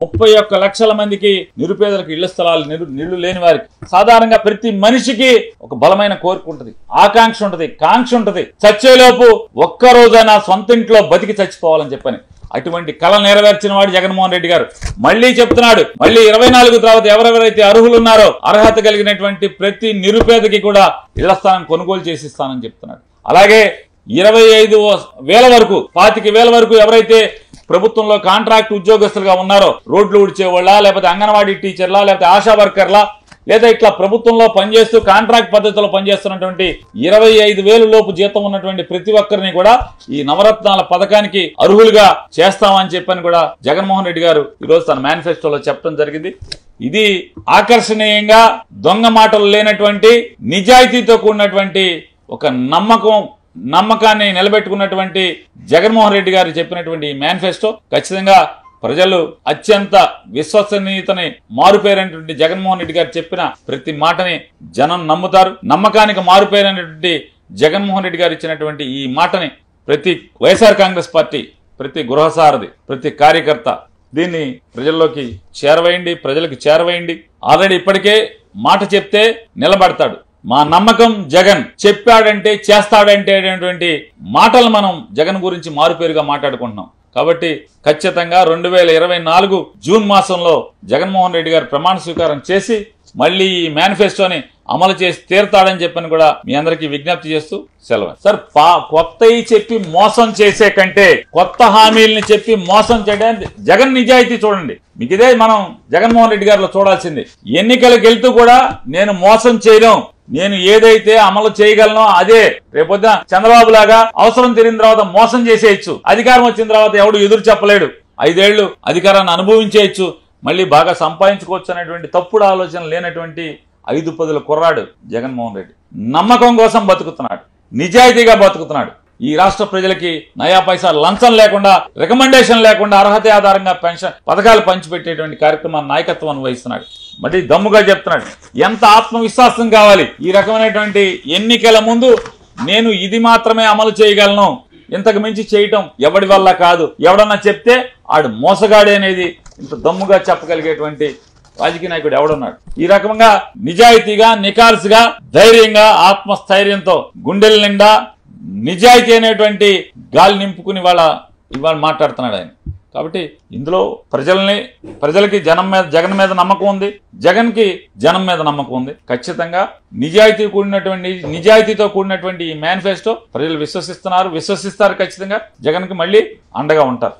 31 లక్షల మందికి నిరుపేదలకు ఇళ్ల స్థలాలు నిల్లు లేని వారికి సాధారణంగా ప్రతి మనిషికి ఒక బలమైన కోరిక ఉంటుంది, ఆకాంక్ష ఉంటుంది, కాంక్ష ఉంటుంది. చచ్చేలోపు ఒక్కరోజైనా సొంత ఇంట్లో బతికి చచ్చిపోవాలని చెప్పని అటువంటి కళ నెరవేర్చిన వాడు జగన్మోహన్ రెడ్డి గారు. మళ్ళీ చెప్తున్నాడు, మళ్ళీ 24 తర్వాత ఎవరెవరైతే అర్హులు ఉన్నారో అర్హత కలిగినటువంటి ప్రతి నిరుపేదకి కూడా ఇళ్ల స్థలం కొనుగోలు చేసిస్తానని చెప్తున్నాడు. అలాగే 25,000 వరకు 25,000 వరకు ఎవరైతే ప్రభుత్వంలో కాంట్రాక్ట్ ఉద్యోగస్తులుగా ఉన్నారో, రోడ్లు ఉడిచేవాళ్ళ, లేకపోతే అంగన్వాడీ టీచర్లా, లేకపోతే ఆశా వర్కర్లా, లేదా ఇట్లా ప్రభుత్వంలో పనిచేస్తూ కాంట్రాక్ట్ పద్ధతిలో పనిచేస్తున్నటువంటి 25,000 లోపు జీతం ఉన్నటువంటి ప్రతి ఒక్కరిని కూడా ఈ నవరత్నాల పథకానికి అర్హులుగా చేస్తామని చెప్పని కూడా జగన్మోహన్ రెడ్డి గారు ఈరోజు తన మేనిఫెస్టోలో చెప్పడం జరిగింది. ఇది ఆకర్షణీయంగా దొంగ మాటలు లేనటువంటి నిజాయితీతో కూడినటువంటి ఒక నమ్మకాన్ని నిలబెట్టుకున్నటువంటి జగన్మోహన్ రెడ్డి గారు చెప్పినటువంటి ఈ మేనిఫెస్టో ఖచ్చితంగా ప్రజలు అత్యంత విశ్వసనీయతని మారుపేరైనటువంటి జగన్మోహన్ రెడ్డి గారు చెప్పిన ప్రతి మాటని జనం నమ్ముతారు. నమ్మకానికి మారుపేరైనటువంటి జగన్మోహన్ రెడ్డి గారు ఇచ్చినటువంటి ఈ మాటని ప్రతి వైఎస్ఆర్ కాంగ్రెస్ పార్టీ, ప్రతి గృహసారథి, ప్రతి కార్యకర్త దీన్ని ప్రజల్లోకి చేరవేయండి, ప్రజలకు చేరవేయండి. ఆల్రెడీ ఇప్పటికే మాట చెప్తే నిలబడతాడు. మా నమ్మకం జగన్, చెప్పాడంటే చేస్తాడంటే అనేటువంటి మాటలు మనం జగన్ గురించి మారుపేరుగా మాట్లాడుకుంటున్నాం. కాబట్టి ఖచ్చితంగా 2024 జూన్ మాసంలో జగన్మోహన్ రెడ్డి గారు ప్రమాణ స్వీకారం చేసి మళ్ళీ ఈ మేనిఫెస్టోని అమలు చేసి తీరుతాడని చెప్పని కూడా మీ అందరికీ విజ్ఞప్తి చేస్తూ సెలవు. సార్, కొత్తవి చెప్పి మోసం చేసే కంటే కొత్త హామీల్ని చెప్పి మోసం చేయడానికి జగన్ నిజాయితీ చూడండి. మీకు ఇదే మనం జగన్మోహన్ రెడ్డి గారిలో చూడాల్సింది. ఎన్నికలకు వెళ్తూ కూడా నేను మోసం చేయను, నేను ఏదైతే అమలు చేయగలనో అదే. రేపొద్దున చంద్రబాబు లాగా అవసరం తీరిన తర్వాత మోసం చేసేయచ్చు, అధికారం వచ్చిన తర్వాత ఎవడు ఎదురు చెప్పలేడు, 5 ఏళ్లు అధికారాన్ని అనుభవించేయచ్చు, మళ్ళీ బాగా సంపాదించుకోవచ్చు అనేటువంటి తప్పుడు ఆలోచన లేనటువంటి 5 పదుల కుర్రాడు జగన్మోహన్ రెడ్డి. నమ్మకం కోసం బతుకుతున్నాడు, నిజాయితీగా బతుకుతున్నాడు. ఈ రాష్ట్ర ప్రజలకి నయా పైసా లంచం లేకుండా, రికమెండేషన్ లేకుండా అర్హత ఆధారంగా పెన్షన్ పథకాలు పంచిపెట్టేటువంటి కార్యక్రమాన్ని నాయకత్వాన్ని వహిస్తున్నాడు. మరి దమ్ముగా చెప్తున్నాడు. ఎంత ఆత్మవిశ్వాసం కావాలి ఈ రకమైనటువంటి ఎన్నికల ముందు, నేను ఇది మాత్రమే అమలు చేయగలను, ఇంతకు మించి చేయటం ఎవడి వల్ల కాదు, ఎవడన్నా చెప్తే ఆడు మోసగాడే అనేది ఇంత దమ్ముగా చెప్పగలిగేటువంటి రాజకీయ నాయకుడు ఎవడున్నాడు? ఈ రకంగా నిజాయితీగా, నికాల్సుగా, ధైర్యంగా, ఆత్మస్థైర్యంతో గుండెల నిండా నిజాయితీ అనేటువంటి గాలి నింపుకుని ఇవాళ మాట్లాడుతున్నాడు ఆయన. కాబట్టి ఇందులో ప్రజలకి జగన్ మీద నమ్మకం ఉంది, జగన్కి జనం మీద నమ్మకం ఉంది. ఖచ్చితంగా నిజాయితీతో కూడినటువంటి ఈ మేనిఫెస్టో ప్రజలు విశ్వసిస్తారు. ఖచ్చితంగా జగన్కి మళ్ళీ అండగా ఉంటారు.